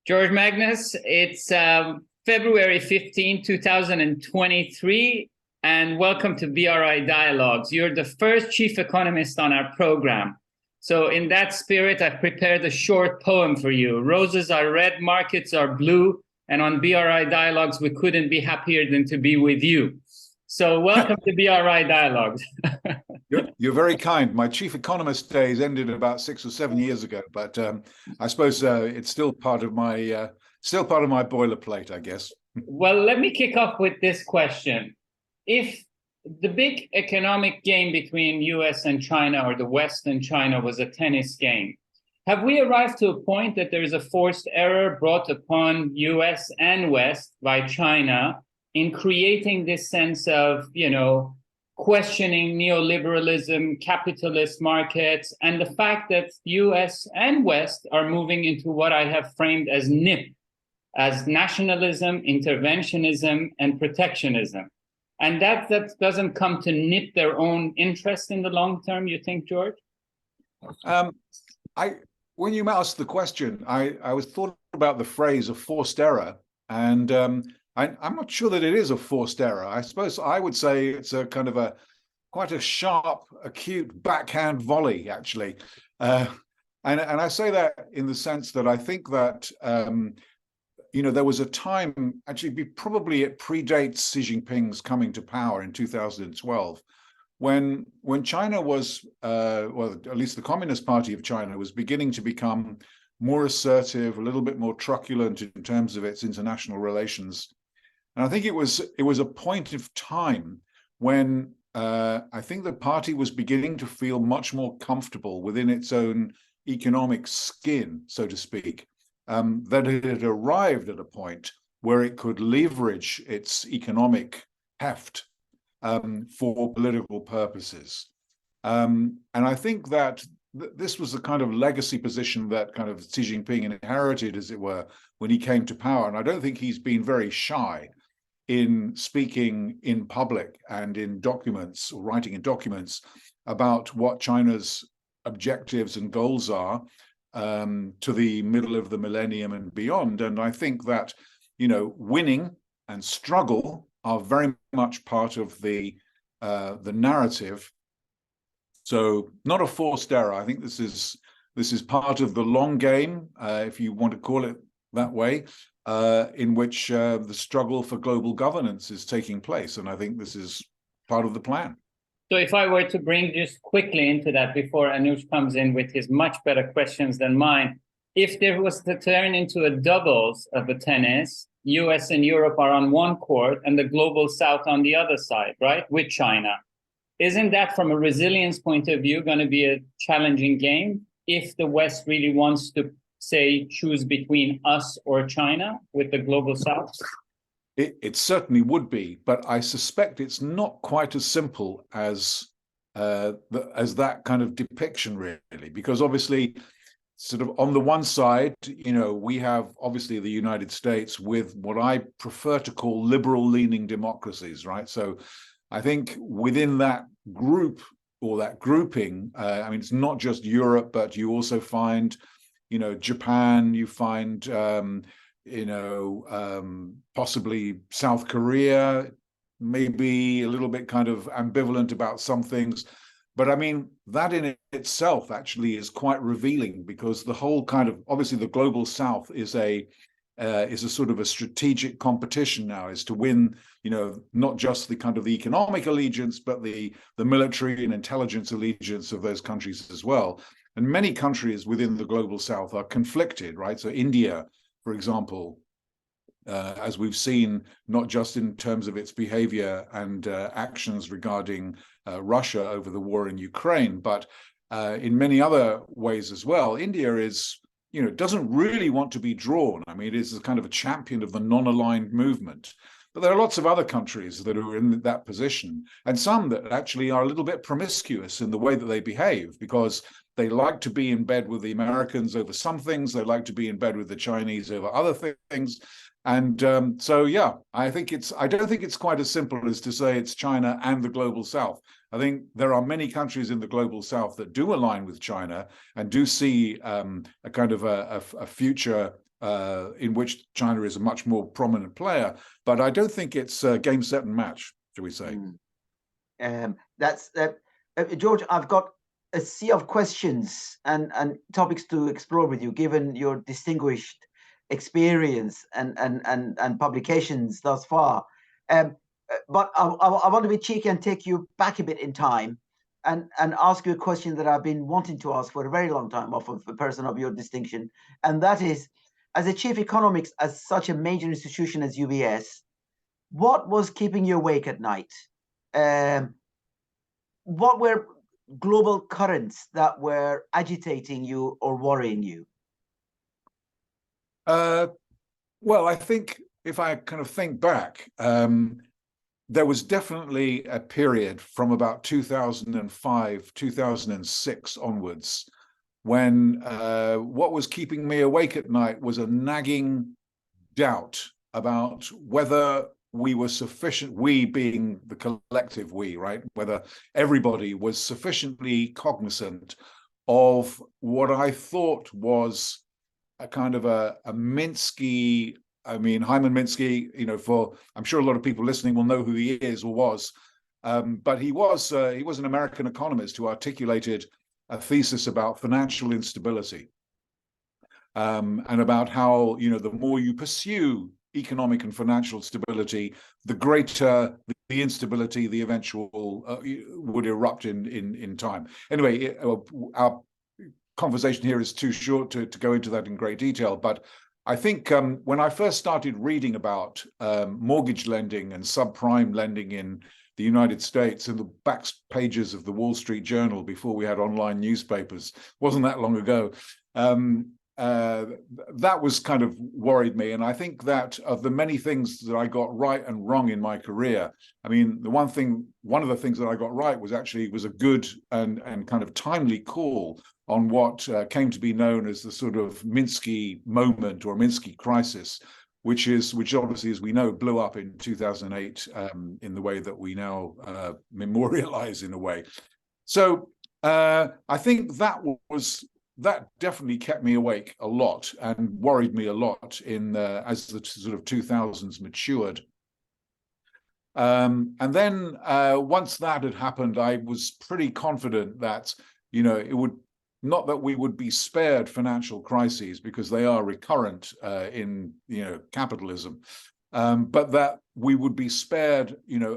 George Magnus, it's February 15, 2023, and welcome to BRI Dialogues. You're the first chief economist on our program. So in that spirit, I've prepared a short poem for you. Roses are red, markets are blue, and on BRI Dialogues, we couldn't be happier than to be with you. So welcome to BRI Dialogues. You're very kind. My chief economist days ended about 6 or 7 years ago, but I suppose it's still part of my boilerplate, I guess. Well, let me kick off with this question. If the big economic game between US and China, or the West and China, was a tennis game, have we arrived to a point that there is a forced error brought upon US and West by China in creating this sense of, questioning neoliberalism, capitalist markets, and the fact that US and West are moving into what I have framed as NIP, as nationalism, interventionism, and protectionism? And that doesn't come to nip their own interest in the long term, you think, George? When you asked the question, I was thought about the phrase of forced error, and I'm not sure that it is a forced error. I suppose I would say it's a kind of quite a sharp, acute backhand volley, actually. And I say that in the sense that I think that there was a time, actually, probably it predates Xi Jinping's coming to power in 2012, when China was, well, at least the Communist Party of China was beginning to become more assertive, a little bit more truculent in terms of its international relations. And I think it was a point of time when I think the party was beginning to feel much more comfortable within its own economic skin, so to speak, that it had arrived at a point where it could leverage its economic heft for political purposes. And I think that this was the kind of legacy position that kind of Xi Jinping inherited, as it were, when he came to power. And I don't think he's been very shy in speaking in public and in documents, or writing in documents, about what China's objectives and goals are to the middle of the millennium and beyond. And I think that, winning and struggle are very much part of the narrative. So not a forced error. I think this is part of the long game, if you want to call it that way, in which the struggle for global governance is taking place. And I think this is part of the plan. So if I were to bring just quickly into that before Anush comes in with his much better questions than mine, if there was to turn into a doubles of a tennis, US and Europe are on one court and the global South on the other side, right, with China. Isn't that, from a resilience point of view, going to be a challenging game if the West really wants to, say, choose between us or China with the global South? It certainly would be, but I suspect it's not quite as simple as that kind of depiction, really, because obviously, sort of on the one side, we have obviously the United States with what I prefer to call liberal-leaning democracies, right? So I think within that group, or that grouping, it's not just Europe, but you also find, Japan, you find, possibly South Korea, maybe a little bit kind of ambivalent about some things. But that in itself actually is quite revealing, because the whole kind of, obviously the global South is a sort of a strategic competition now, is to win, not just the kind of the economic allegiance, but the military and intelligence allegiance of those countries as well. And many countries within the global South are conflicted, right? So India, for example, as we've seen, not just in terms of its behavior and actions regarding Russia over the war in Ukraine, but in many other ways as well. India is, doesn't really want to be drawn. It is a kind of a champion of the non-aligned movement. But there are lots of other countries that are in that position, and some that actually are a little bit promiscuous in the way that they behave, because they like to be in bed with the Americans over some things, they like to be in bed with the Chinese over other things. And I don't think it's quite as simple as to say it's China and the global South. I think there are many countries in the global South that do align with China and do see a kind of a future in which China is a much more prominent player. But I don't think it's game, set, and match, shall we say? George. I've got a sea of questions and topics to explore with you, given your distinguished experience and publications thus far. But I want to be cheeky and take you back a bit in time and ask you a question that I've been wanting to ask for a very long time of a person of your distinction. And that is, as a chief economist at such a major institution as UBS, what was keeping you awake at night? What were global currents that were agitating you or worrying you? Well, I think if I kind of think back, there was definitely a period from about 2005, 2006 onwards when what was keeping me awake at night was a nagging doubt about whether we were sufficient, we being the collective we, right? Whether everybody was sufficiently cognizant of what I thought was a kind of a Minsky, I mean, Hyman Minsky, I'm sure a lot of people listening will know who he is or was, but he was an American economist who articulated a thesis about financial instability, and about how, the more you pursue economic and financial stability, the greater the instability, the eventual would erupt in time. Anyway, our conversation here is too short to go into that in great detail, but I think when I first started reading about mortgage lending and subprime lending in the United States in the back pages of the Wall Street Journal before we had online newspapers, wasn't that long ago, that was kind of worried me. And I think that of the many things that I got right and wrong in my career, I mean, one of the things that I got right was a good and kind of timely call on what came to be known as the sort of Minsky moment or Minsky crisis, which obviously, as we know, blew up in 2008 in the way that we now memorialize in a way. So I think that definitely kept me awake a lot and worried me a lot as the sort of 2000s matured. And then once that had happened, I was pretty confident that, it would, not that we would be spared financial crises because they are recurrent in capitalism, but that we would be spared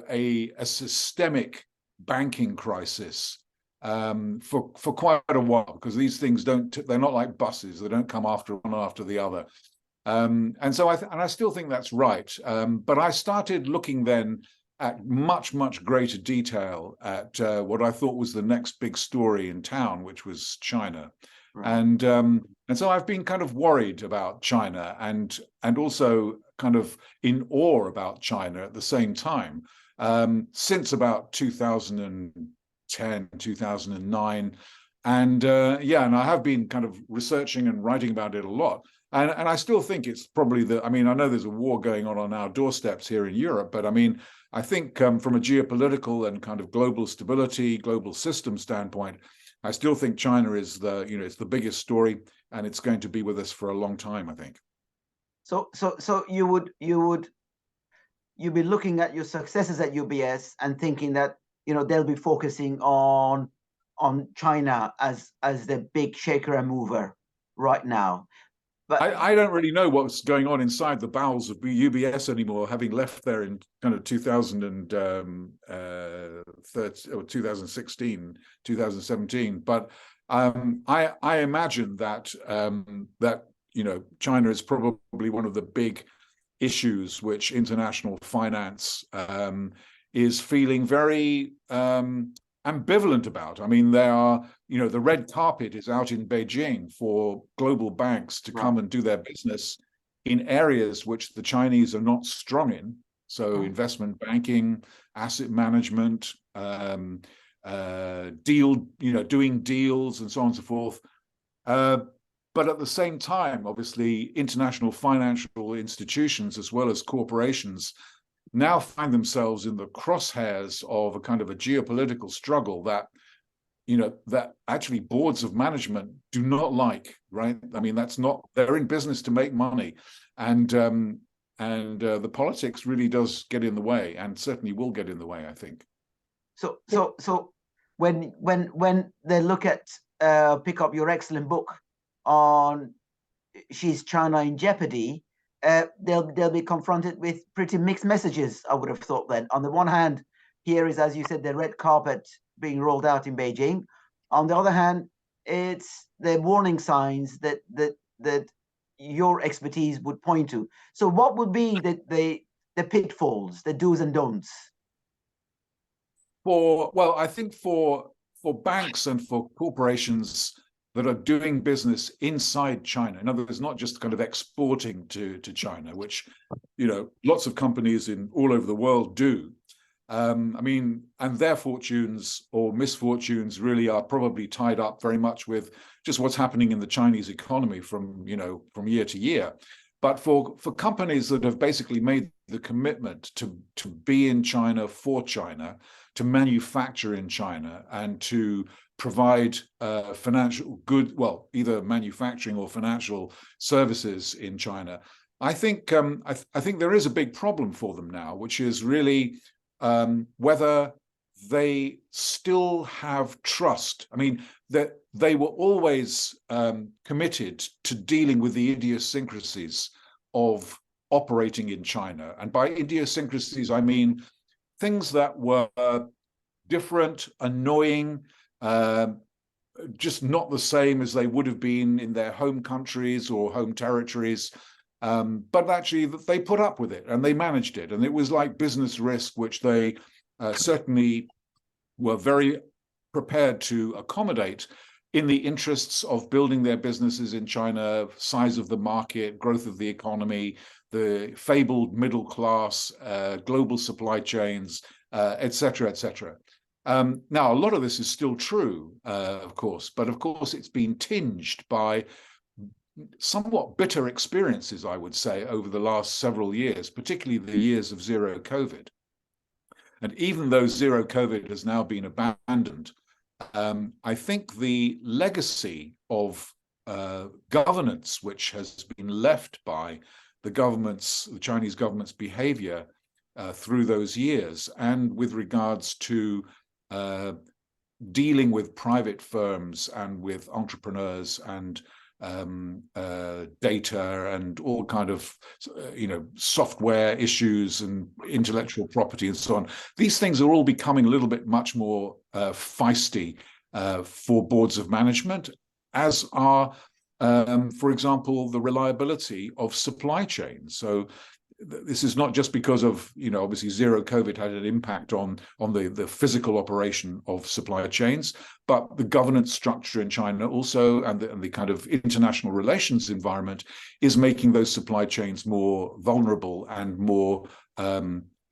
a systemic banking crisis for quite a while, because these things they're not like buses, they don't come after one after the other. And so I still think that's right. But I started looking then at much greater detail at what I thought was the next big story in town, which was China. Right. And so I've been kind of worried about China and also kind of in awe about China at the same time, since about 2010, 2009. And and I have been kind of researching and writing about it a lot. And I still think it's probably I know there's a war going on our doorsteps here in Europe, but I mean, I think from a geopolitical and kind of global stability, global system standpoint, I still think China is it's the biggest story, and it's going to be with us for a long time, I think. So you'd be looking at your successes at UBS and thinking that they'll be focusing on China as the big shaker and mover right now. But I don't really know what's going on inside the bowels of UBS anymore, having left there in kind of 2016, 2017. But I imagine that China is probably one of the big issues which international finance is feeling very ambivalent about. I mean, there are, the red carpet is out in Beijing for global banks to come and do their business in areas which the Chinese are not strong in. So investment banking, asset management, doing deals and so on and so forth. But at the same time, obviously, international financial institutions as well as corporations now find themselves in the crosshairs of a kind of a geopolitical struggle that, that actually boards of management do not like, right? I mean, they're in business to make money, and the politics really does get in the way, and certainly will get in the way, I think. So when they look at pick up your excellent book on Is China in Jeopardy, they'll be confronted with pretty mixed messages, I would have thought. Then on the one hand, here is, as you said, the red carpet being rolled out in Beijing. On the other hand, it's the warning signs that your expertise would point to. So what would be the pitfalls, the do's and don'ts? I think for banks and for corporations that are doing business inside China, in other words, not just kind of exporting to China, which lots of companies all over the world do. And their fortunes or misfortunes really are probably tied up very much with just what's happening in the Chinese economy from year to year. But for companies that have basically made the commitment to be in China for China, to manufacture in China, and to provide financial good, either manufacturing or financial services in China, I think there is a big problem for them now, which is really whether they still have trust. I mean, that they were always committed to dealing with the idiosyncrasies of operating in China. And by idiosyncrasies, I mean things that were different, annoying, just not the same as they would have been in their home countries or home territories. But actually, they put up with it and they managed it. And it was like business risk, which they certainly were very prepared to accommodate in the interests of building their businesses in China, size of the market, growth of the economy, the fabled middle class, global supply chains, et cetera, et cetera. Now, a lot of this is still true, of course, but of course it's been tinged by somewhat bitter experiences, I would say, over the last several years, particularly the years of zero COVID. And even though zero COVID has now been abandoned, I think the legacy of governance, which has been left by the Chinese government's behavior through those years, and with regards to dealing with private firms and with entrepreneurs and data and all kind of software issues and intellectual property and so on. These things are all becoming a little bit much more feisty for boards of management, as are, for example, the reliability of supply chains. So this is not just because of, obviously zero COVID had an impact on the physical operation of supply chains, but the governance structure in China also, and the kind of international relations environment is making those supply chains more vulnerable and more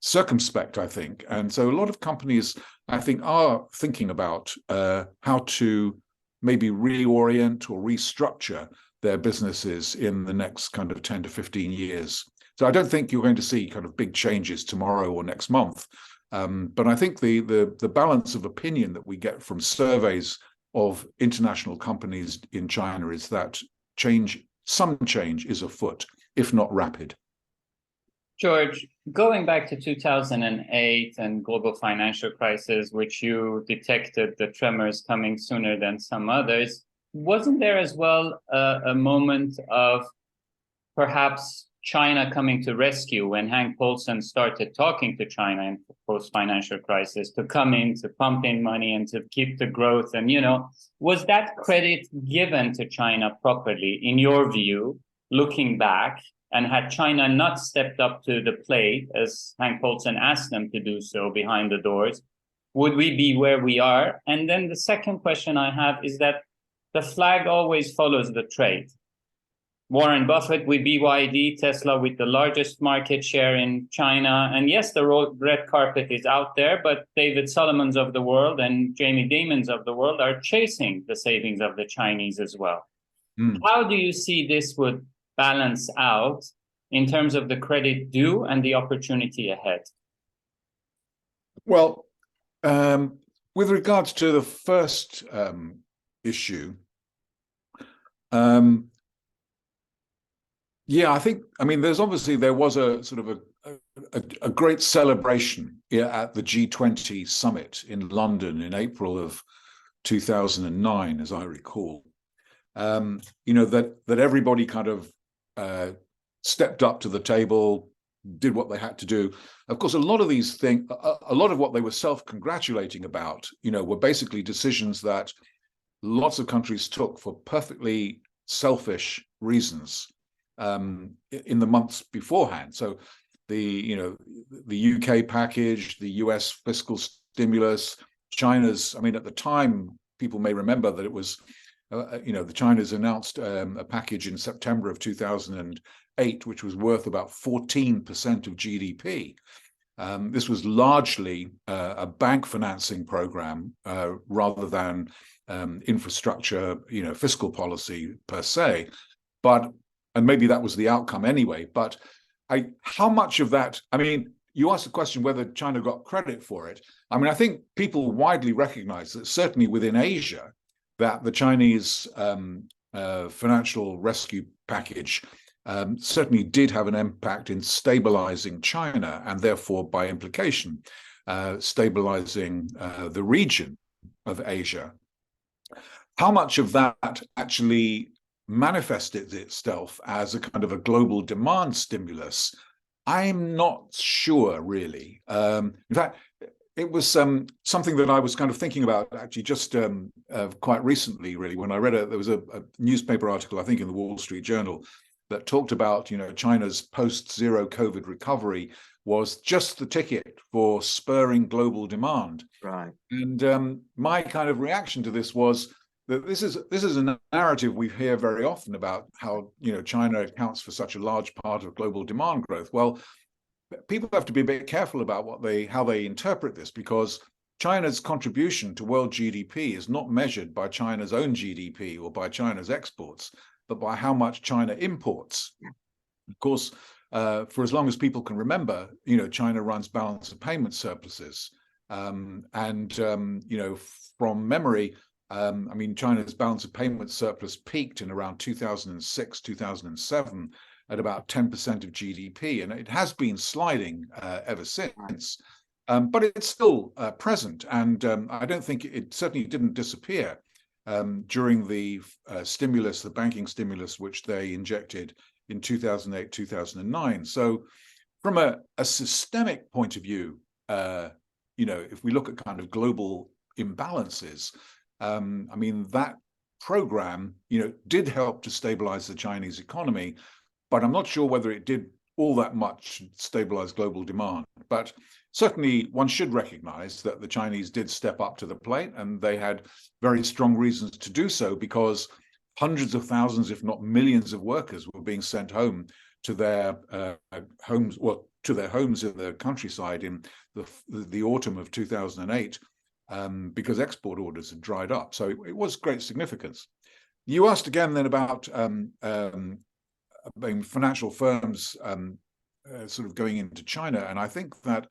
circumspect, I think. And so a lot of companies, I think, are thinking about how to maybe reorient or restructure their businesses in the next kind of 10 to 15 years. So I don't think you're going to see kind of big changes tomorrow or next month. But I think the balance of opinion that we get from surveys of international companies in China is that some change is afoot, if not rapid. George, going back to 2008 and global financial crisis, which you detected the tremors coming sooner than some others, wasn't there as well a moment of perhaps China coming to rescue when Hank Paulson started talking to China in post-financial crisis to come in, to pump in money and to keep the growth? And, was that credit given to China properly, in your view, looking back? And had China not stepped up to the plate, as Hank Paulson asked them to do so behind the doors, would we be where we are? And then the second question I have is that the flag always follows the trade. Warren Buffett with BYD, Tesla with the largest market share in China. And yes, the red carpet is out there, but David Solomons of the world and Jamie Dimons of the world are chasing the savings of the Chinese as well. How do you see this would balance out in terms of the credit due and the opportunity ahead? Well, With regards to the first issue, yeah, I mean, there was a sort of a great celebration at the G20 summit in London in April of 2009, as I recall. That everybody kind of stepped up to the table, did what they had to do. Of course, a lot of these things, a lot of what they were self-congratulating about, were basically decisions that lots of countries took for perfectly selfish reasons in the months beforehand. So the UK package, the US fiscal stimulus, China's, I mean, at the time, people may remember that it was, the China's announced a package in September of 2008, which was worth about 14% of GDP. This was largely a bank financing program rather than infrastructure, fiscal policy per se. And maybe that was the outcome anyway. But how much of that, I mean, you asked the question whether China got credit for it. I mean, I think people widely recognize that certainly within Asia, that the Chinese financial rescue package certainly did have an impact in stabilizing China and therefore, by implication, stabilizing the region of Asia. How much of that actually manifested itself as a kind of a global demand stimulus, I'm not sure, really. In fact, it was something that I was kind of thinking about actually just quite recently, really, when I read there was a newspaper article, I think in the Wall Street Journal, that talked about, China's post-zero COVID recovery was just the ticket for spurring global demand. Right. And my kind of reaction to this was that this is a narrative we hear very often about how, China accounts for such a large part of global demand growth. Well, people have to be a bit careful about how they interpret this, because China's contribution to world GDP is not measured by China's own GDP or by China's exports, but by how much China imports. Of course, for as long as people can remember, China runs balance of payment surpluses. From memory, I mean, China's balance of payment surplus peaked in around 2006, 2007 at about 10% of GDP, and it has been sliding ever since. But it's still present, and I don't think it certainly didn't disappear during the stimulus, the banking stimulus, which they injected in 2008, 2009. So from a systemic point of view, if we look at kind of global imbalances, I mean, that program, did help to stabilize the Chinese economy, but I'm not sure whether it did all that much stabilize global demand. But certainly one should recognize that the Chinese did step up to the plate, and they had very strong reasons to do so, because hundreds of thousands, if not millions of workers were being sent home to their homes, well, to their homes in the countryside in the autumn of 2008, because export orders had dried up. So it was great significance. You asked again then about financial firms sort of going into China, and I think that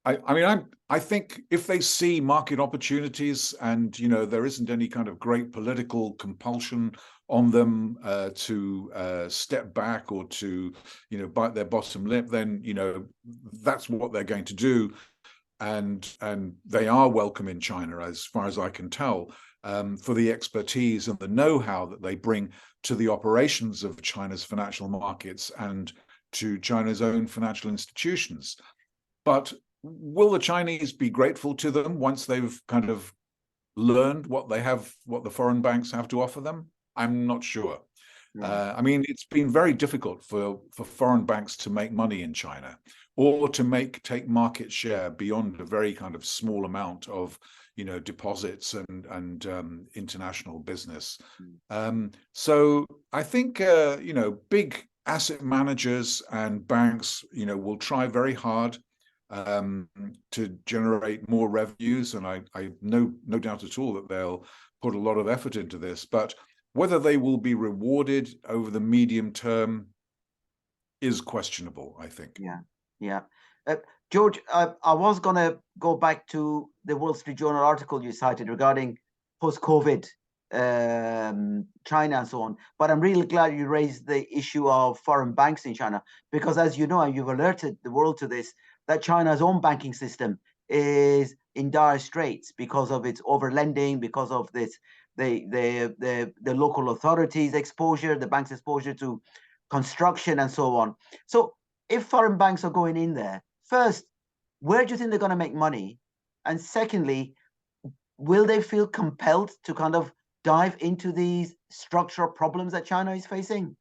I think if they see market opportunities and there isn't any kind of great political compulsion on them to step back or to bite their bottom lip, then that's what they're going to do, and they are welcome in China, as far as I can tell, for the expertise and the know-how that they bring to the operations of China's financial markets and to China's own financial institutions. But will the Chinese be grateful to them once they've kind of learned what the foreign banks have to offer them? I'm not sure. I mean, it's been very difficult for foreign banks to make money in China, or to take market share beyond a very kind of small amount of deposits and international business. So I think big asset managers and banks will try very hard to generate more revenues, and I no doubt at all that they'll put a lot of effort into this, but whether they will be rewarded over the medium term is questionable, I think. Yeah. George, I was going to go back to the Wall Street Journal article you cited regarding post-COVID China and so on. But I'm really glad you raised the issue of foreign banks in China, because as you know, and you've alerted the world to this, that China's own banking system is in dire straits because of its overlending, because of this, the local authorities' exposure, the bank's exposure to construction and so on. So if foreign banks are going in there, first, where do you think they're going to make money? And secondly, will they feel compelled to kind of dive into these structural problems that China is facing?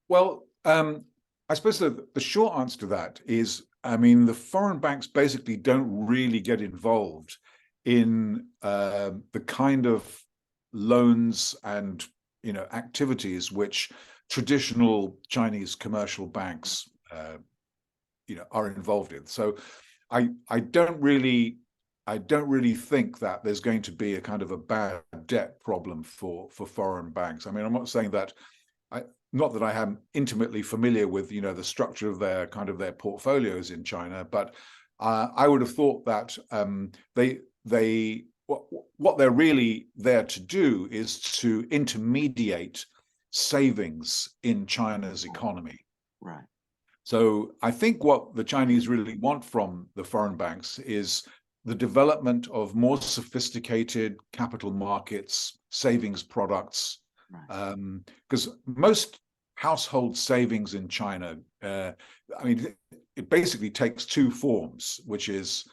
Well, I suppose the short answer to that is, I mean, the foreign banks basically don't really get involved in the kind of loans and activities which traditional Chinese commercial banks are involved in. So I don't really think that there's going to be a kind of a bad debt problem for foreign banks. I mean, I'm not saying that not that I am intimately familiar with the structure of their portfolios in China, but I would have thought that what they're really there to do is to intermediate savings in China's economy. Right. So I think what the Chinese really want from the foreign banks is the development of more sophisticated capital markets, savings products, because most household savings in China, I mean, it basically takes two forms, which is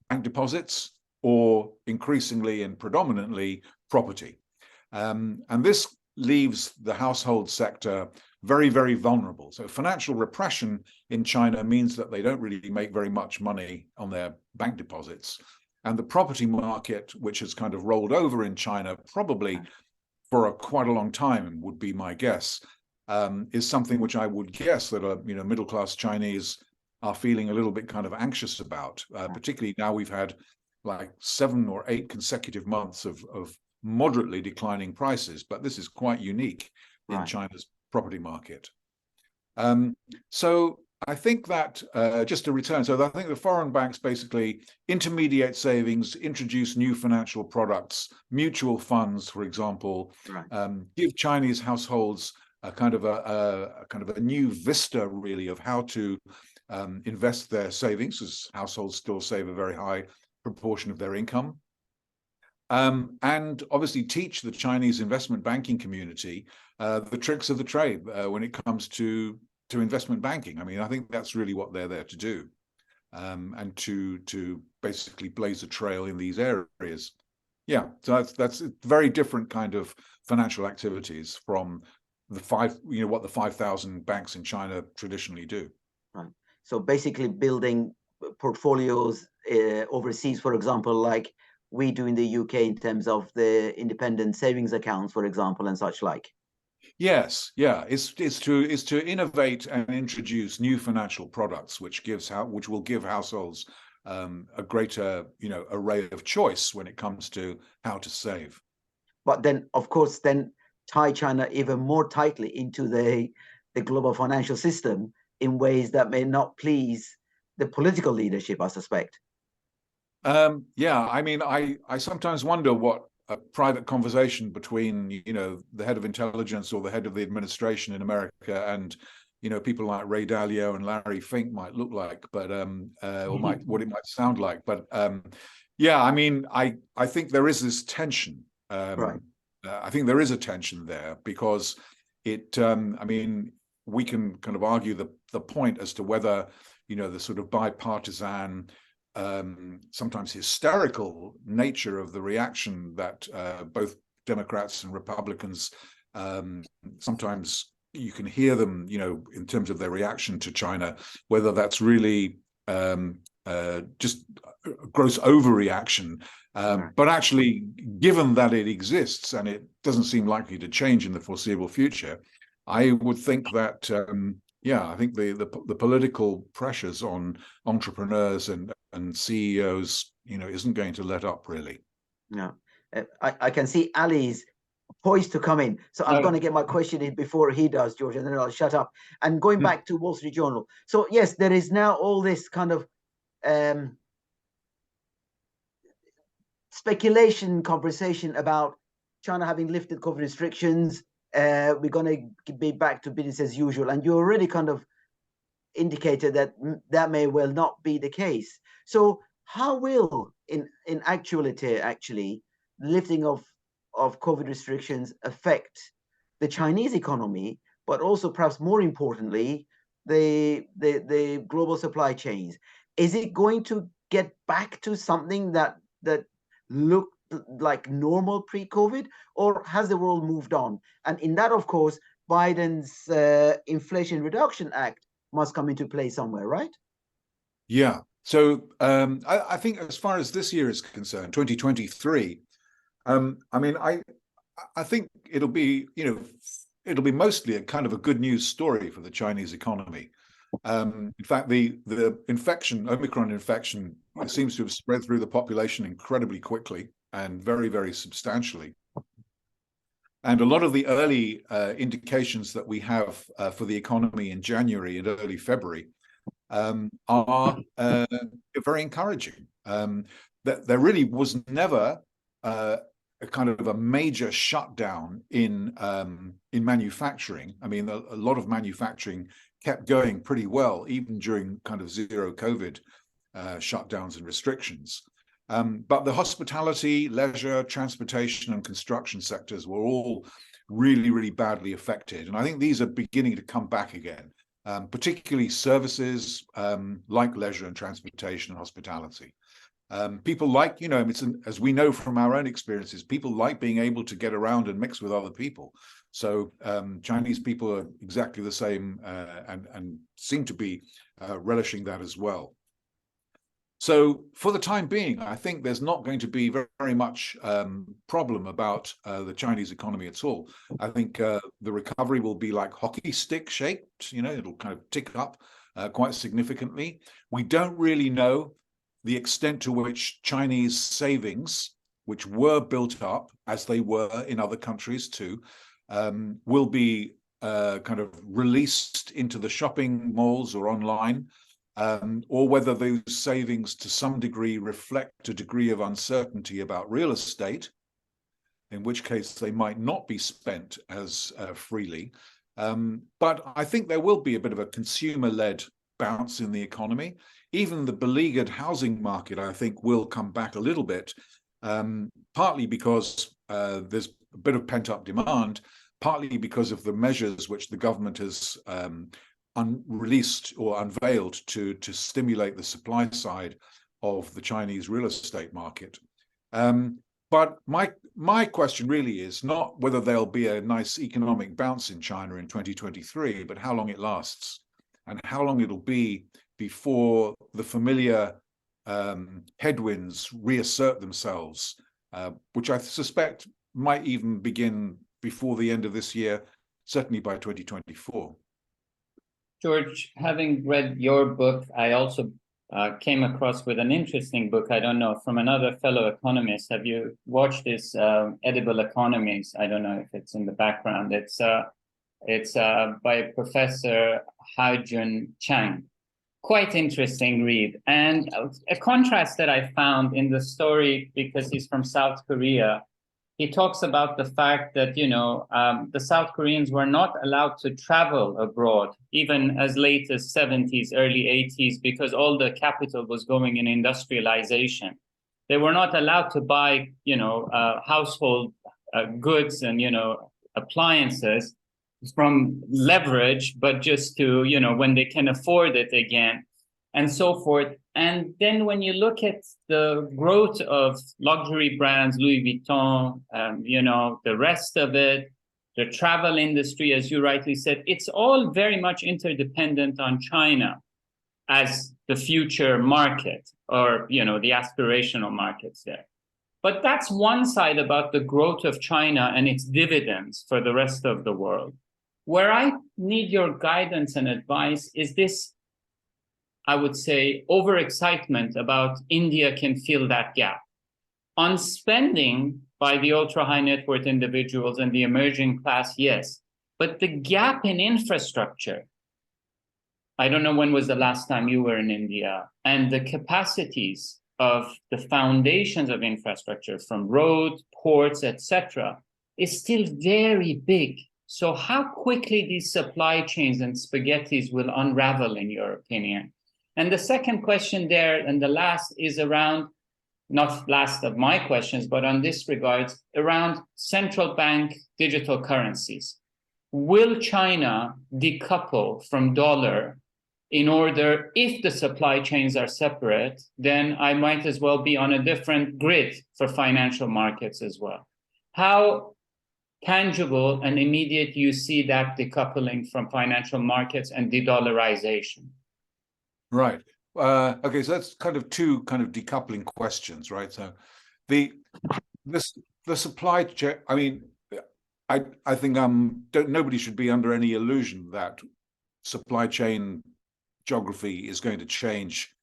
bank deposits or increasingly and predominantly property. And this leaves the household sector very, very vulnerable. So financial repression in China means that they don't really make very much money on their bank deposits. And the property market, which has kind of rolled over in China, probably for quite a long time, would be my guess, is something which I would guess that middle-class Chinese are feeling a little bit kind of anxious about, particularly now we've had like 7 or 8 consecutive months of moderately declining prices, but this is quite unique in China's property market. So I think that just to return, so I think the foreign banks basically intermediate savings, introduce new financial products, mutual funds, for example, give Chinese households a kind of a new vista, really, of how to invest their savings, as households still save a very high proportion of their income. And obviously teach the Chinese investment banking community the tricks of the trade when it comes to investment banking. I mean, I think that's really what they're there to do, and to basically blaze a trail in these areas. Yeah, so that's a very different kind of financial activities from the what the 5,000 banks in China traditionally do. Right. So basically building portfolios overseas, for example, like we do in the UK in terms of the independent savings accounts, for example, and such like. Yes, yeah, it's to innovate and introduce new financial products, which will give households a greater array of choice when it comes to how to save. But then, of course, tie China even more tightly into the global financial system in ways that may not please the political leadership, I suspect. Yeah, I mean, I sometimes wonder what a private conversation between the head of intelligence or the head of the administration in America and people like Ray Dalio and Larry Fink might look like, but or what it might sound like. But yeah, I mean, I think there is this tension. Right. I think there is a tension there because I mean, we can kind of argue the point as to whether the sort of bipartisan, sometimes hysterical nature of the reaction that both Democrats and Republicans, sometimes you can hear them, in terms of their reaction to China, whether that's really just gross overreaction. But actually, given that it exists and it doesn't seem likely to change in the foreseeable future, I would think that I think the political pressures on entrepreneurs and CEOs, isn't going to let up, really. No, I can see Ali's poised to come in, so I'm going to get my question in before he does, George, and then I'll shut up. And going back to Wall Street Journal, so yes, there is now all this kind of speculation, conversation about China having lifted COVID restrictions. We're going to be back to business as usual. And you already kind of indicated that that may well not be the case. So how will, in actuality, lifting of COVID restrictions affect the Chinese economy, but also perhaps more importantly, the global supply chains? Is it going to get back to something that looked like normal pre-COVID, or has the world moved on? And in that, of course, Biden's Inflation Reduction Act must come into play somewhere, right? Yeah. So I think as far as this year is concerned, 2023, I mean, I think it'll be mostly a kind of a good news story for the Chinese economy. In fact, the Omicron infection, seems to have spread through the population incredibly quickly and very, very substantially. And a lot of the early indications that we have for the economy in January and early February are very encouraging. That there really was never a kind of a major shutdown in manufacturing. I mean, a lot of manufacturing kept going pretty well, even during kind of zero COVID shutdowns and restrictions. But the hospitality, leisure, transportation, and construction sectors were all really, really badly affected. And I think these are beginning to come back again, particularly services like leisure and transportation and hospitality. People like, as we know from our own experiences, people like being able to get around and mix with other people. So Chinese people are exactly the same and seem to be relishing that as well. So for the time being, I think there's not going to be very much problem about the Chinese economy at all. I think the recovery will be like hockey stick shaped, it'll kind of tick up quite significantly. We don't really know the extent to which Chinese savings, which were built up as they were in other countries too, will be kind of released into the shopping malls or online. Or whether those savings to some degree reflect a degree of uncertainty about real estate, in which case they might not be spent as freely. But I think there will be a bit of a consumer-led bounce in the economy. Even the beleaguered housing market, I think, will come back a little bit, partly because there's a bit of pent-up demand, partly because of the measures which the government has released or unveiled to stimulate the supply side of the Chinese real estate market. But my question really is not whether there'll be a nice economic bounce in China in 2023, but how long it lasts and how long it'll be before the familiar headwinds reassert themselves, which I suspect might even begin before the end of this year, certainly by 2024. George, having read your book, I also came across with an interesting book, I don't know, from another fellow economist. Have you watched this Edible Economies? I don't know if it's in the background. It's by Professor Haojun Chang. Quite interesting read. And a contrast that I found in the story, because he's from South Korea, he talks about the fact that, the South Koreans were not allowed to travel abroad, even as late as 70s, early 80s, because all the capital was going in industrialization. They were not allowed to buy, household goods and, appliances from leverage, but just to, when they can afford it again, and so forth. And then when you look at the growth of luxury brands, Louis Vuitton, the rest of it, the travel industry, as you rightly said, it's all very much interdependent on China as the future market, or, the aspirational markets there. But that's one side about the growth of China and its dividends for the rest of the world. Where I need your guidance and advice is this, I would say, overexcitement about India can fill that gap. On spending by the ultra-high net worth individuals and the emerging class, yes. But the gap in infrastructure, I don't know when was the last time you were in India, and the capacities of the foundations of infrastructure from roads, ports, etc., is still very big. So how quickly these supply chains and spaghettis will unravel, in your opinion? And the second question there, and the last, is around, not last of my questions, but on this regards, around central bank digital currencies. Will China decouple from dollar in order, if the supply chains are separate, then I might as well be on a different grid for financial markets as well? How tangible and immediate you see that decoupling from financial markets and de-dollarization? Right. Okay, so that's kind of two kind of decoupling questions, right? So the supply chain, I mean, I think nobody should be under any illusion that supply chain geography is going to change,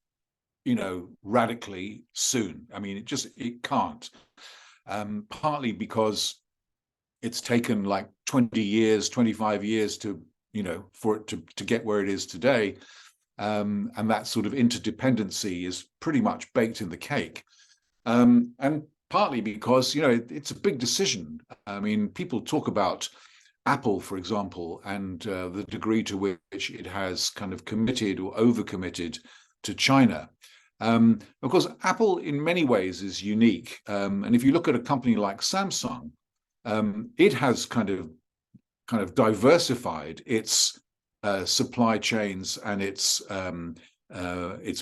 radically soon. I mean, it can't. Partly because it's taken like 20 years, 25 years to, for it to get where it is today. And that sort of interdependency is pretty much baked in the cake. And partly because, it's a big decision. I mean, people talk about Apple, for example, and the degree to which it has kind of committed or overcommitted to China. Of course, Apple in many ways is unique. And if you look at a company like Samsung, it has kind of diversified its supply chains and its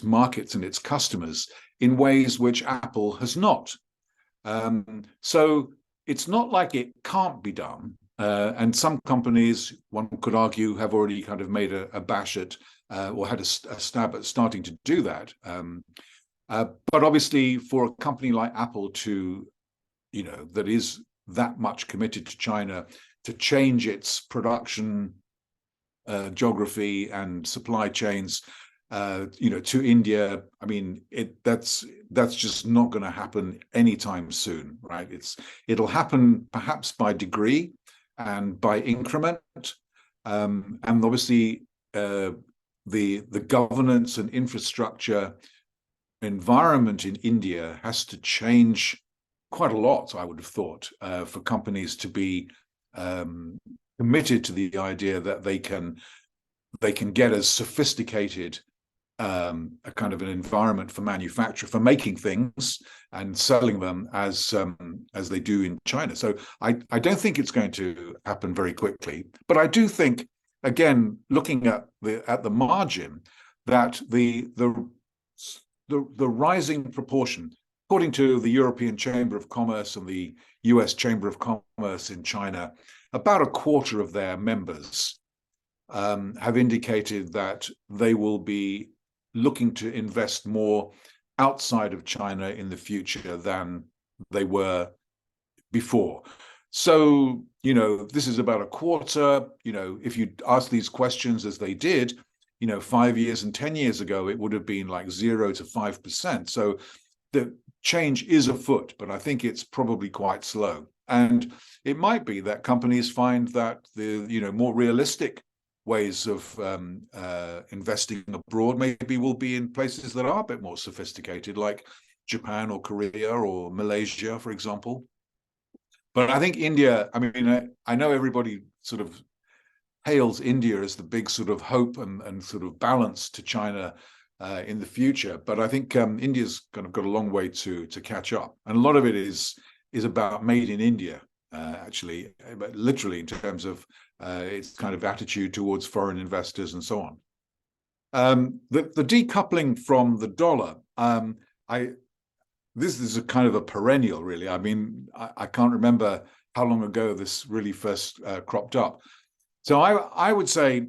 markets and its customers in ways which Apple has not. So it's not like it can't be done. And some companies, one could argue, have already kind of made a bash at or had a stab at starting to do that. But obviously, for a company like Apple to, that is that much committed to China, to change its production geography and supply chains, to India, I mean, that's just not going to happen anytime soon, right? It'll happen perhaps by degree and by increment, and obviously the governance and infrastructure environment in India has to change quite a lot, I would have thought, for companies to be committed to the idea that they can get as sophisticated a kind of an environment for manufacture, for making things and selling them as they do in China. So I don't think it's going to happen very quickly, but I do think, again, looking at the margin, that the rising proportion, according to the European Chamber of Commerce and the US Chamber of Commerce in China, about a quarter of their members have indicated that they will be looking to invest more outside of China in the future than they were before. So, this is about a quarter. If you ask these questions as they did, 5 years and 10 years ago, it would have been like 0 to 5%. So the change is afoot, but I think it's probably quite slow. And it might be that companies find that the more realistic ways of investing abroad maybe will be in places that are a bit more sophisticated, like Japan or Korea or Malaysia, for example. But I think India, I mean, I know everybody sort of hails India as the big sort of hope and sort of balance to China in the future. But I think India's kind of got a long way to catch up. And a lot of it is about made in India, actually, but literally in terms of its kind of attitude towards foreign investors and so on. The decoupling from the dollar, this is a kind of a perennial, really. I mean, I can't remember how long ago this really first cropped up. So I would say,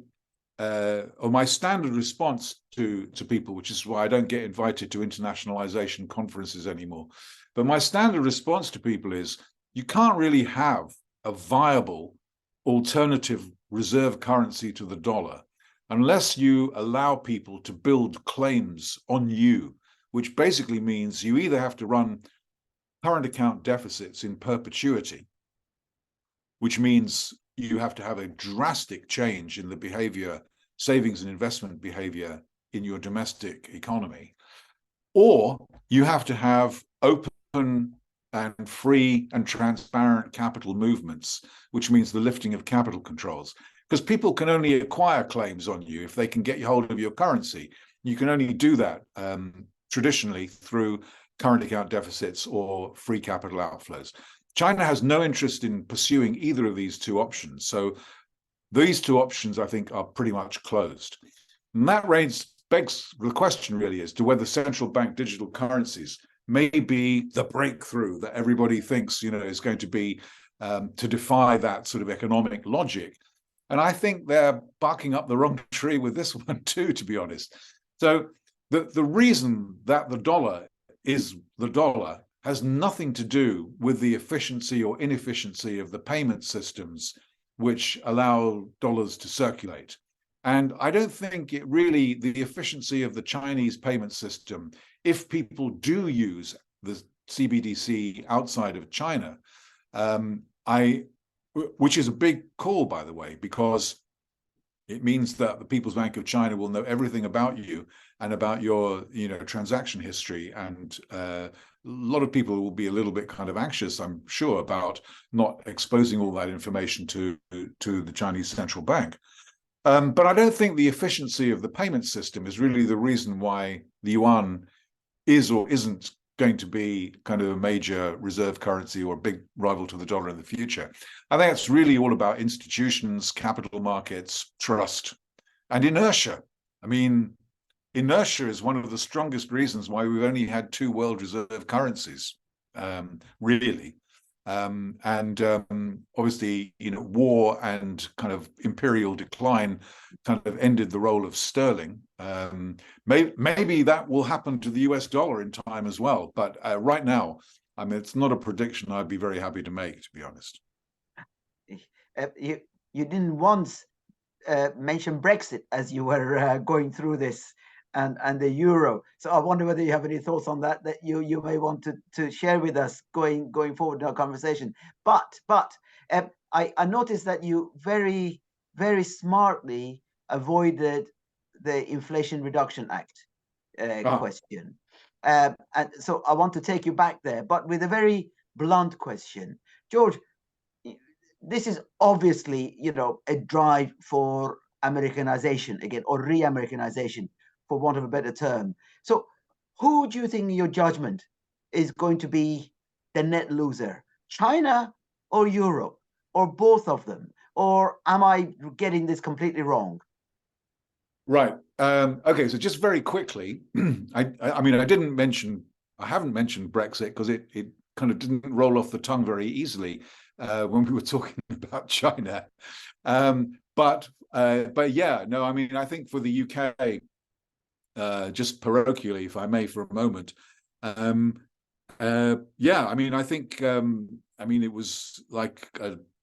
or my standard response to people, which is why I don't get invited to internationalization conferences anymore, but my standard response to people is, you can't really have a viable alternative reserve currency to the dollar unless you allow people to build claims on you, which basically means you either have to run current account deficits in perpetuity, which means you have to have a drastic change in the behavior savings and investment behavior in your domestic economy, or you have to have open and free and transparent capital movements, which means the lifting of capital controls. Because people can only acquire claims on you if they can get hold of your currency. You can only do that traditionally through current account deficits or free capital outflows. China has no interest in pursuing either of these two options. So these two options, I think, are pretty much closed. And that begs the question really as to whether central bank digital currencies may be the breakthrough that everybody thinks, is going to be to defy that sort of economic logic. And I think they're barking up the wrong tree with this one too, to be honest. So the reason that the dollar is the dollar has nothing to do with the efficiency or inefficiency of the payment systems which allow dollars to circulate. And I don't think the efficiency of the Chinese payment system, if people do use the CBDC outside of China, which is a big call, by the way, because it means that the People's Bank of China will know everything about you and about your, transaction history. And a lot of people will be a little bit kind of anxious, I'm sure, about not exposing all that information to the Chinese central bank. But I don't think the efficiency of the payment system is really the reason why the yuan is or isn't going to be kind of a major reserve currency or a big rival to the dollar in the future. I think it's really all about institutions, capital markets, trust, and inertia. I mean, inertia is one of the strongest reasons why we've only had two world reserve currencies, really. Obviously, war and kind of imperial decline kind of ended the role of sterling. Maybe that will happen to the US dollar in time as well. But right now, I mean, it's not a prediction I'd be very happy to make, to be honest. You didn't once mention Brexit as you were going through this and the euro. So I wonder whether you have any thoughts on that you may want to share with us going forward in our conversation. But I noticed that you very, very smartly avoided the Inflation Reduction Act question. And so I want to take you back there, but with a very blunt question. George, this is obviously, a drive for Americanization again, or re-Americanization, for want of a better term. So who do you think, in your judgment, is going to be the net loser? China or Europe, or both of them? Or am I getting this completely wrong? Right. Okay. So just very quickly, I haven't mentioned Brexit because it kind of didn't roll off the tongue very easily when we were talking about China. But yeah, no, I mean, I think for the UK, just parochially, if I may, for a moment, yeah, I mean, I think, it was like,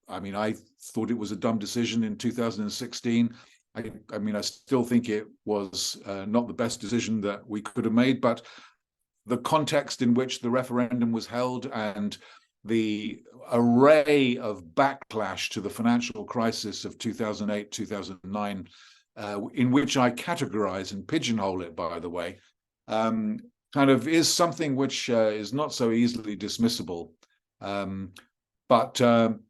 I thought it was a dumb decision in 2016. I still think it was not the best decision that we could have made, but the context in which the referendum was held and the array of backlash to the financial crisis of 2008, 2009, in which I categorize and pigeonhole it, by the way, kind of is something which is not so easily dismissible. But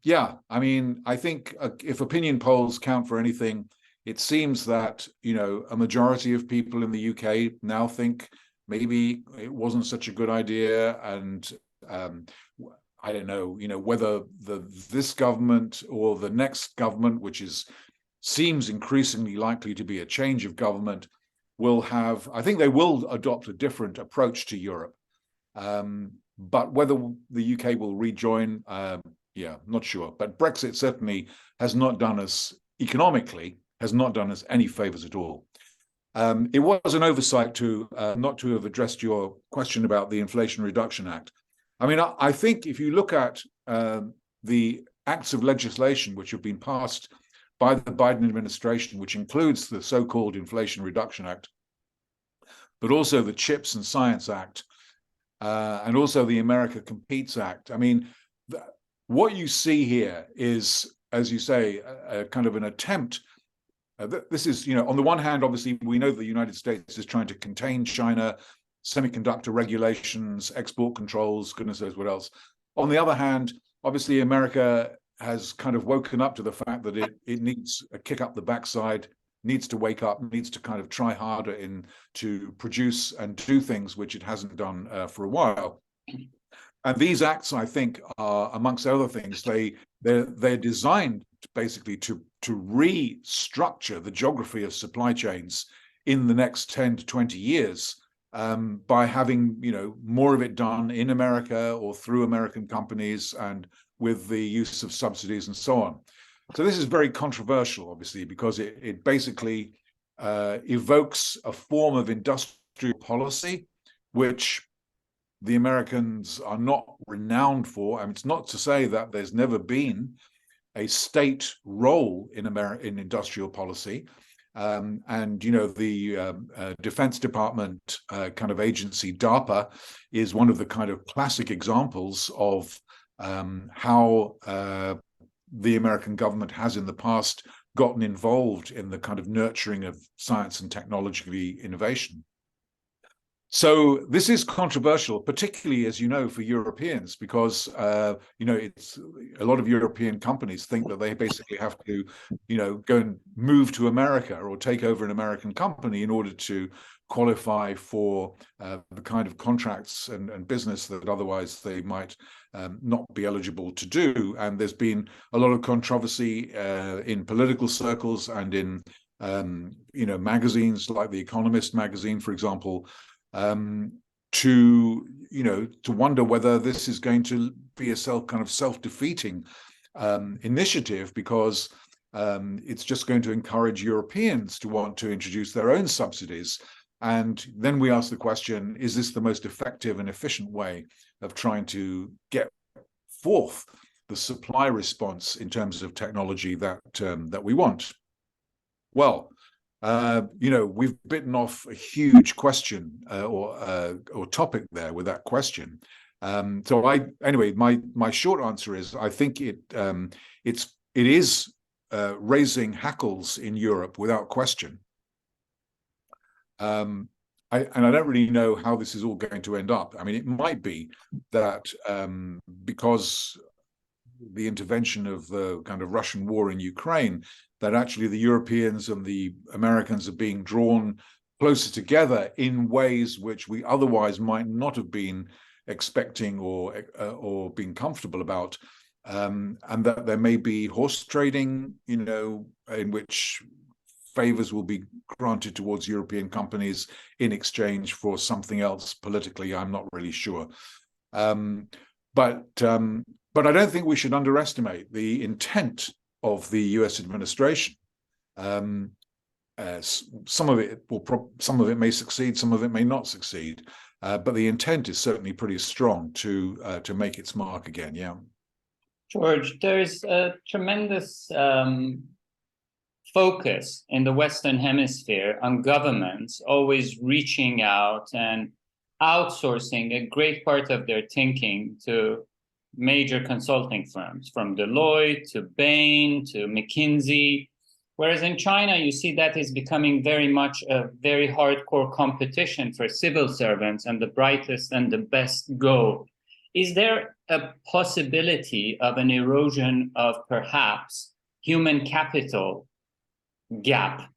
yeah, I mean, I think if opinion polls count for anything, it seems that, a majority of people in the UK now think maybe it wasn't such a good idea. And I don't know, whether this government or the next government, which seems increasingly likely to be a change of government, I think they will adopt a different approach to Europe. But whether the UK will rejoin, yeah, not sure. But Brexit certainly has not done us economically, has not done us any favors at all. It was an oversight to not to have addressed your question about the Inflation Reduction Act. I mean, I think if you look at the acts of legislation which have been passed by the Biden administration, which includes the so-called Inflation Reduction Act, but also the CHIPS and Science Act, and also the America Competes Act. I mean, what you see here is, as you say, a kind of an attempt this is, on the one hand, obviously, we know the United States is trying to contain China, semiconductor regulations, export controls, goodness knows what else. On the other hand, obviously, America has kind of woken up to the fact that it needs a kick up the backside, needs to wake up, needs to kind of try harder to produce and do things which it hasn't done for a while. And these acts, I think, are, amongst other things, they're designed basically to restructure the geography of supply chains in the next 10 to 20 years by having more of it done in America or through American companies and with the use of subsidies and so on. So this is very controversial, obviously, because it basically evokes a form of industrial policy which the Americans are not renowned for. I mean, it's not to say that there's never been a state role in industrial policy. And, the Defense Department kind of agency, DARPA, is one of the kind of classic examples of how the American government has in the past gotten involved in the kind of nurturing of science and technology innovation. So this is controversial, particularly, as you know, for Europeans, because it's a lot of European companies think that they basically have to, go and move to America or take over an American company in order to qualify for the kind of contracts and business that otherwise they might not be eligible to do. And there's been a lot of controversy in political circles and in magazines like the Economist magazine, for example, to wonder whether this is going to be a self-defeating initiative, because it's just going to encourage Europeans to want to introduce their own subsidies. And then we ask the question, is this the most effective and efficient way of trying to get forth the supply response in terms of technology that we want? Well, we've bitten off a huge question or topic there with that question. My short answer is I think it is raising hackles in Europe without question. I don't really know how this is all going to end up. I mean, it might be that because the intervention of the kind of Russian war in Ukraine, that actually the Europeans and the Americans are being drawn closer together in ways which we otherwise might not have been expecting or being comfortable about, and that there may be horse trading, in which favors will be granted towards European companies in exchange for something else politically. I'm not really sure. But I don't think we should underestimate the intent of the US administration. Some of it may succeed, some of it may not succeed, but the intent is certainly pretty strong to make its mark again. Yeah, George, there's a tremendous focus in the Western Hemisphere on governments always reaching out and outsourcing a great part of their thinking to major consulting firms, from Deloitte to Bain to McKinsey. Whereas in China, you see that is becoming very much a very hardcore competition for civil servants, and the brightest and the best go. Is there a possibility of an erosion of perhaps human capital gap,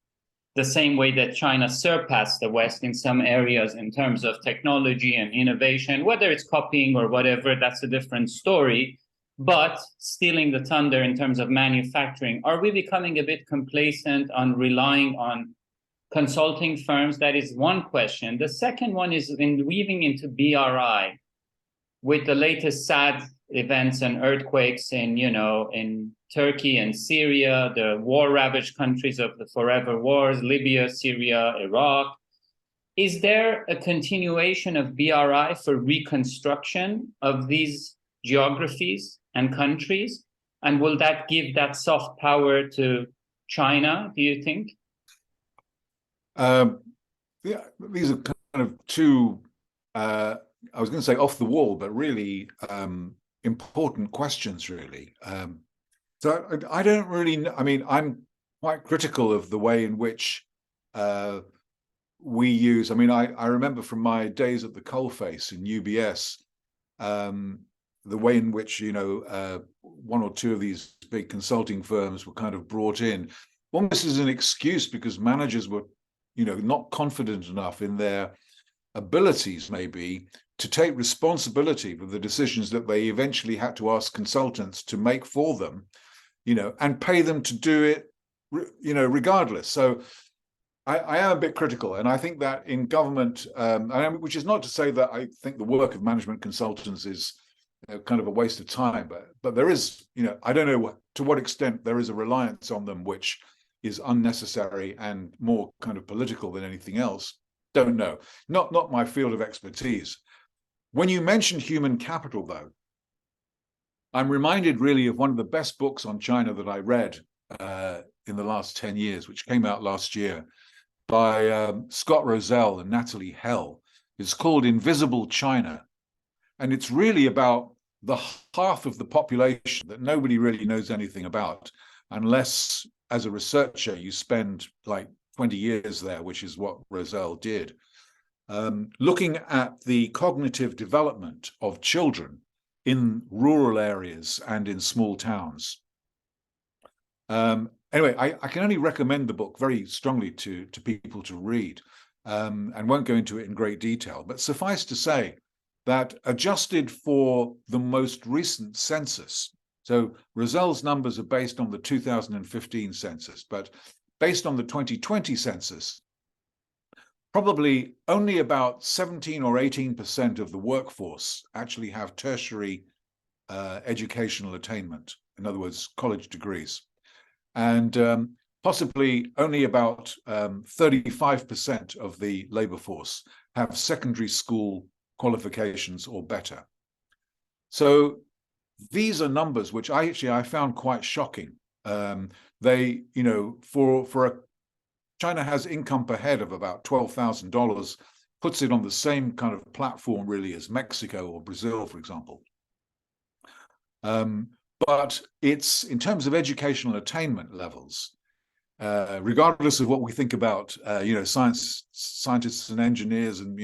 the same way that China surpassed the West in some areas in terms of technology and innovation, whether it's copying or whatever, that's a different story, but stealing the thunder in terms of manufacturing? Are we becoming a bit complacent on relying on consulting firms? That is one question. The second one is in weaving into BRI with the latest sad events and earthquakes in Turkey and Syria, the war-ravaged countries of the forever wars, Libya, Syria, Iraq. Is there a continuation of BRI for reconstruction of these geographies and countries? And will that give that soft power to China, do you think? Yeah, these are kind of two, I was going to say off the wall, but really important questions, really. So I don't really know. I mean, I'm quite critical of the way in which we use. I mean, I remember from my days at the coalface in UBS, the way in which, one or two of these big consulting firms were kind of brought in, almost as an excuse because managers were, not confident enough in their abilities, maybe, to take responsibility for the decisions that they eventually had to ask consultants to make for them, and pay them to do it, regardless. So I am a bit critical, and I think that in government, which is not to say that I think the work of management consultants is kind of a waste of time, but there is, I don't know to what extent there is a reliance on them which is unnecessary and more kind of political than anything else. Don't know. Not my field of expertise. When you mentioned human capital, though, I'm reminded really of one of the best books on China that I read in the last 10 years, which came out last year, by Scott Rosell and Natalie Hell. It's called Invisible China. And it's really about the half of the population that nobody really knows anything about, unless as a researcher you spend like 20 years there, which is what Rosell did, looking at the cognitive development of children in rural areas and in small towns. Anyway, I can only recommend the book very strongly to people to read, and won't go into it in great detail. But suffice to say that adjusted for the most recent census, so Rosell's numbers are based on the 2015 census, but based on the 2020 census, probably only about 17 or 18% of the workforce actually have tertiary educational attainment, in other words, college degrees. And possibly only about 35% of the labor force have secondary school qualifications or better. So these are numbers which I found quite shocking. They, China has income per head of about $12,000, puts it on the same kind of platform really as Mexico or Brazil, for example. But it's, in terms of educational attainment levels, regardless of what we think about, scientists and engineers and,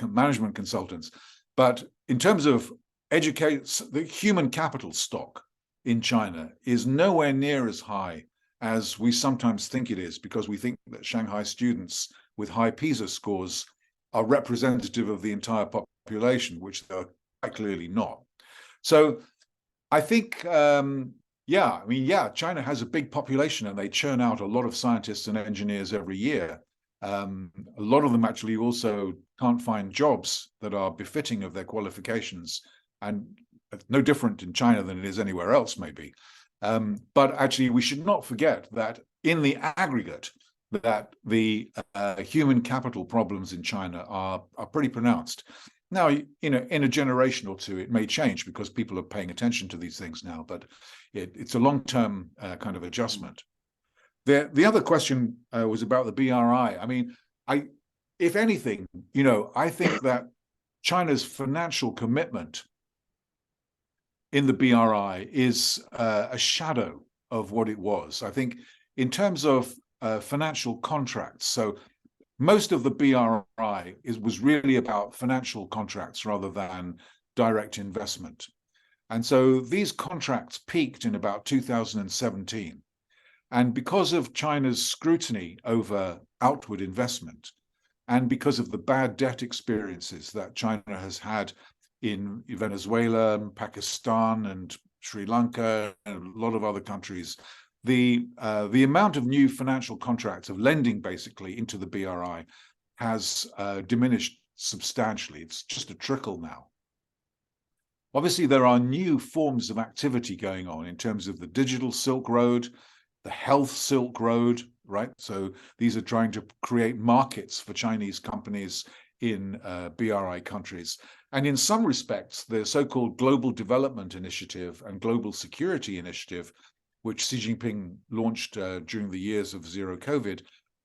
management consultants, but in terms of the human capital stock in China is nowhere near as high as we sometimes think it is, because we think that Shanghai students with high PISA scores are representative of the entire population, which they're quite clearly not. So I think, China has a big population and they churn out a lot of scientists and engineers every year. A lot of them actually also can't find jobs that are befitting of their qualifications, and no different in China than it is anywhere else, maybe. But actually, we should not forget that in the aggregate, that the human capital problems in China are pretty pronounced. Now, in a generation or two, it may change because people are paying attention to these things now, but it's a long-term kind of adjustment. The other question was about the BRI. I mean, if anything, I think that China's financial commitment in the BRI is a shadow of what it was. I think in terms of financial contracts, so most of the BRI was really about financial contracts rather than direct investment. And so these contracts peaked in about 2017. And because of China's scrutiny over outward investment, and because of the bad debt experiences that China has had in Venezuela, Pakistan, and Sri Lanka, and a lot of other countries, the amount of new financial contracts of lending basically into the BRI has diminished substantially. It's just a trickle now. Obviously, there are new forms of activity going on in terms of the digital Silk Road, the health Silk Road, right? So these are trying to create markets for Chinese companies in BRI countries. And in some respects, the so-called Global Development Initiative and Global Security Initiative, which Xi Jinping launched during the years of zero COVID,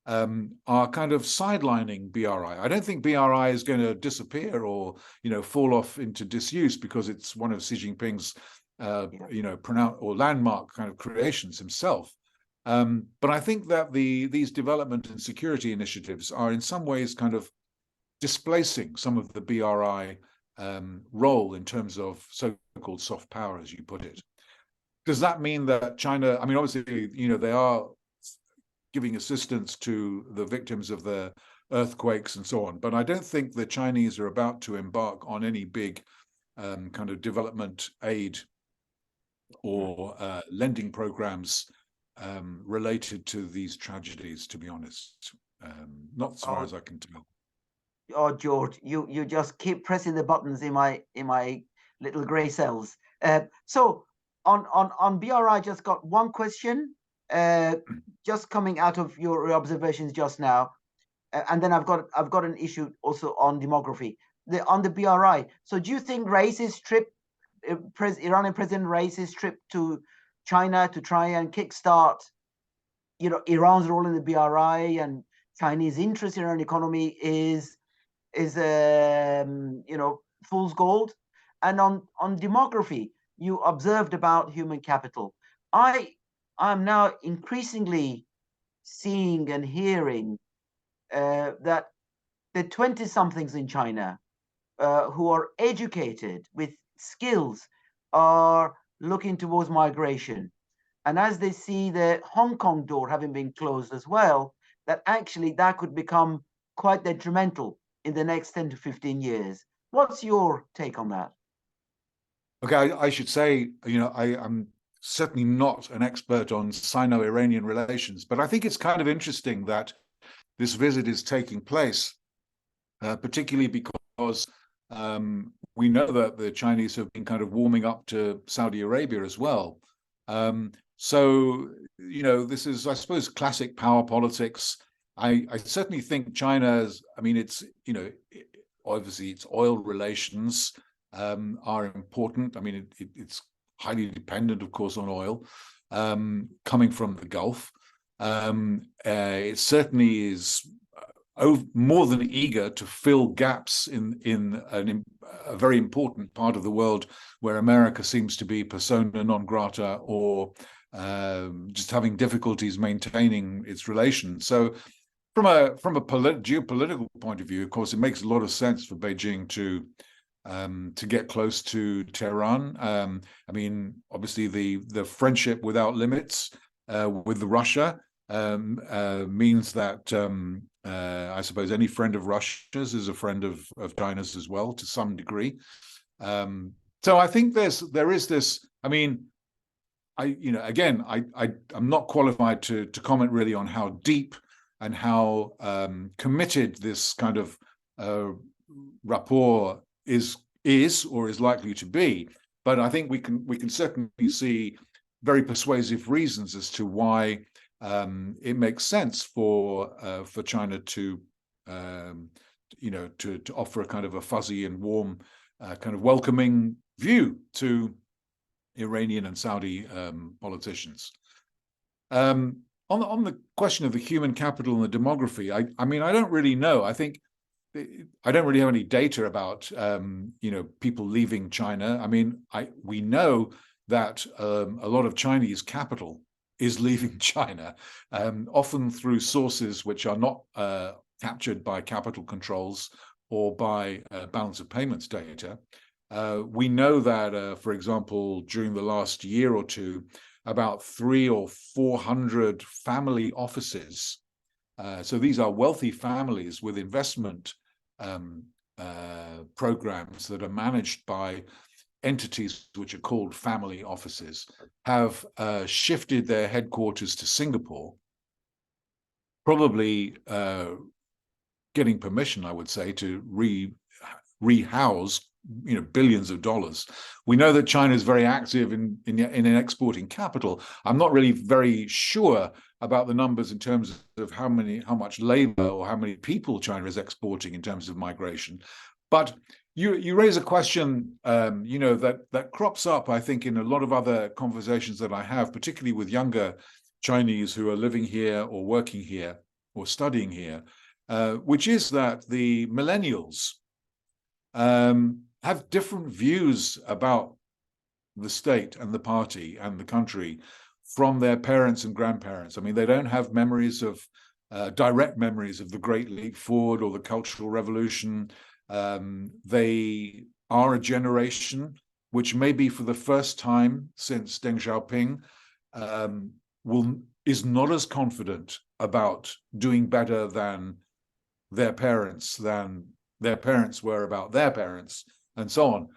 are kind of sidelining BRI. I don't think BRI is going to disappear or, fall off into disuse because it's one of Xi Jinping's, pronounced or landmark kind of creations himself. But I think that these development and security initiatives are in some ways kind of displacing some of the BRI role in terms of so-called soft power, as you put it. Does that mean that China, I mean, obviously, they are giving assistance to the victims of the earthquakes and so on, but I don't think the Chinese are about to embark on any big kind of development aid or lending programs related to these tragedies, to be honest. Not as far as I can tell. Oh, George, you just keep pressing the buttons in my little grey cells. So on BRI, I just got one question, just coming out of your observations just now, and then I've got an issue also on demography. On the BRI. So do you think Rais's trip, Iranian President Rais's trip to China to try and kickstart, Iran's role in the BRI and Chinese interest in Iran economy is fool's gold? And on demography, you observed about human capital. I'm now increasingly seeing and hearing that the 20-somethings in China who are educated with skills are looking towards migration. And as they see the Hong Kong door having been closed as well, that actually that could become quite detrimental in the next 10 to 15 years. What's your take on that? Okay, I should say, I'm certainly not an expert on Sino-Iranian relations, but I think it's kind of interesting that this visit is taking place, particularly because we know that the Chinese have been kind of warming up to Saudi Arabia as well. So, this is, I suppose, classic power politics. I certainly think China's, it's, obviously its oil relations are important. I mean, it's highly dependent, of course, on oil coming from the Gulf. It certainly is more than eager to fill gaps in a very important part of the world where America seems to be persona non grata or just having difficulties maintaining its relations. So from a geopolitical point of view, of course, it makes a lot of sense for Beijing to get close to Tehran. Obviously the friendship without limits with Russia means that I suppose any friend of Russia's is a friend of China's as well, to some degree. So I think there is this. I'm not qualified to comment really on how deep and how committed this kind of rapport is or is likely to be. But I think we can certainly see very persuasive reasons as to why it makes sense for China to offer a kind of a fuzzy and warm kind of welcoming view to Iranian and Saudi politicians. On the question of the human capital and the demography, I don't really know. I think I don't really have any data about people leaving China. We know that a lot of Chinese capital is leaving China, often through sources which are not captured by capital controls or by balance of payments data. We know that, for example, during the last year or two, about 300 or 400 family offices. So these are wealthy families with investment programs that are managed by entities which are called family offices, have shifted their headquarters to Singapore, probably getting permission, I would say, to rehouse billions of dollars. We know that China is very active in exporting capital. I'm not really very sure about the numbers in terms of how much labor or how many people China is exporting in terms of migration. But you raise a question, that crops up, I think, in a lot of other conversations that I have, particularly with younger Chinese who are living here or working here or studying here, which is that the millennials have different views about the state and the party and the country from their parents and grandparents. I mean, they don't have memories of direct memories of the Great Leap Forward or the Cultural Revolution. They are a generation which maybe for the first time since Deng Xiaoping is not as confident about doing better than their parents were about their parents, and so on.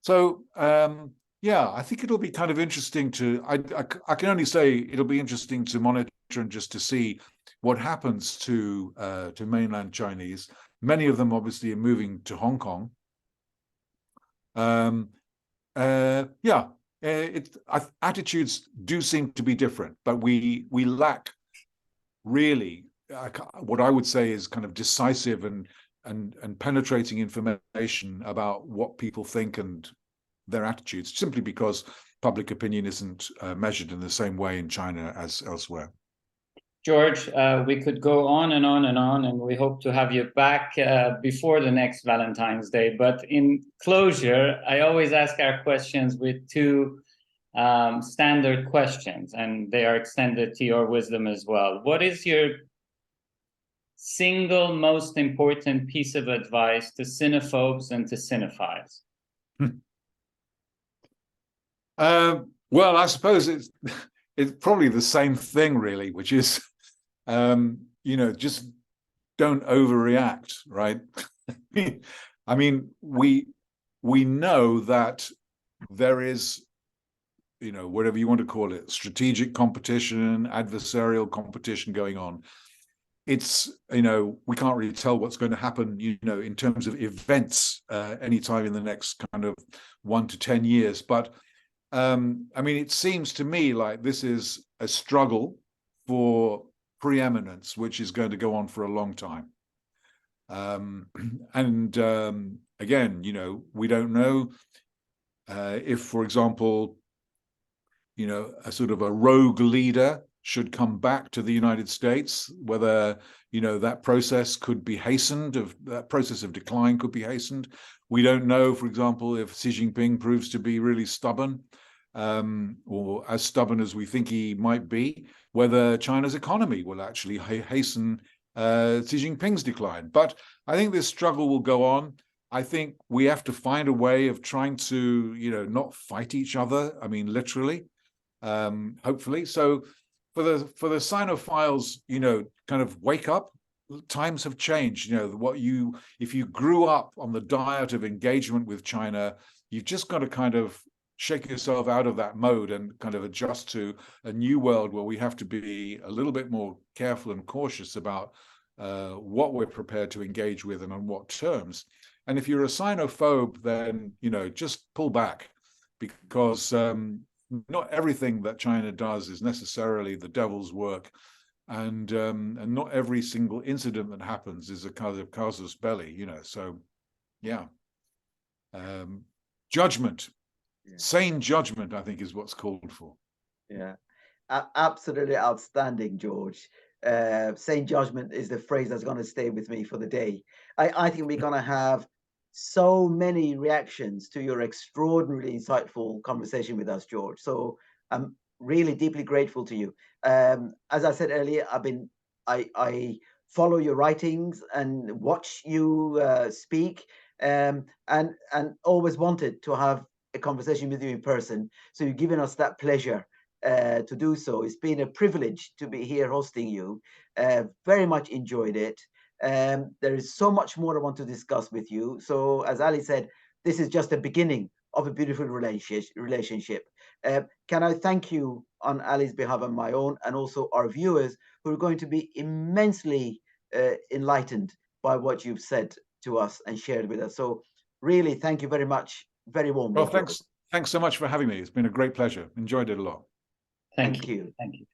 So yeah, I think it'll be kind of interesting to. I can only say it'll be interesting to monitor and just to see what happens to mainland Chinese. Many of them obviously are moving to Hong Kong. Yeah, attitudes do seem to be different, but we lack really what I would say is kind of decisive and penetrating information about what people think and their attitudes, simply because public opinion isn't measured in the same way in China as elsewhere. George, we could go on and on and on, and we hope to have you back before the next Valentine's Day. But in closure, I always ask our questions with two standard questions, and they are extended to your wisdom as well. What is your single most important piece of advice to cinephobes and to cinephiles? Well, I suppose it's probably the same thing, really, which is, just don't overreact, right? I mean, we know that there is, whatever you want to call it, strategic competition, adversarial competition going on. It's, we can't really tell what's going to happen, in terms of events anytime in the next kind of 1 to 10 years. But I mean, it seems to me like this is a struggle for preeminence, which is going to go on for a long time. Again, we don't know if, for example, a sort of a rogue leader should come back to the United States, whether, that process could be hastened, that process of decline could be hastened. We don't know, for example, if Xi Jinping proves to be really stubborn, or as stubborn as we think he might be, whether China's economy will actually hasten Xi Jinping's decline. But I think this struggle will go on. I think we have to find a way of trying to, not fight each other. I mean, literally, hopefully. So for the Sinophiles, kind of wake up. Times have changed. If you grew up on the diet of engagement with China, you've just got to kind of shake yourself out of that mode and kind of adjust to a new world where we have to be a little bit more careful and cautious about what we're prepared to engage with and on what terms. And if you're a Sinophobe, then, just pull back, because not everything that China does is necessarily the devil's work. And not every single incident that happens is a kind of casus belli, So, yeah. Judgment. Yeah. Sane judgment, I think, is what's called for. Yeah, absolutely outstanding, George. Sane judgment is the phrase that's going to stay with me for the day. I think we're going to have so many reactions to your extraordinarily insightful conversation with us, George. So I'm really deeply grateful to you. As I said earlier, I follow your writings and watch you speak, and always wanted to have a conversation with you in person. So you've given us that pleasure to do so. It's been a privilege to be here hosting you. Very much enjoyed it. There is so much more I want to discuss with you. So as Ali said, this is just the beginning of a beautiful relationship. Can I thank you on Ali's behalf and my own, and also our viewers, who are going to be immensely enlightened by what you've said to us and shared with us. So really, thank you very much. Very warmly. Well, thanks so much for having me. It's been a great pleasure. Enjoyed it a lot. Thank you. Thank you.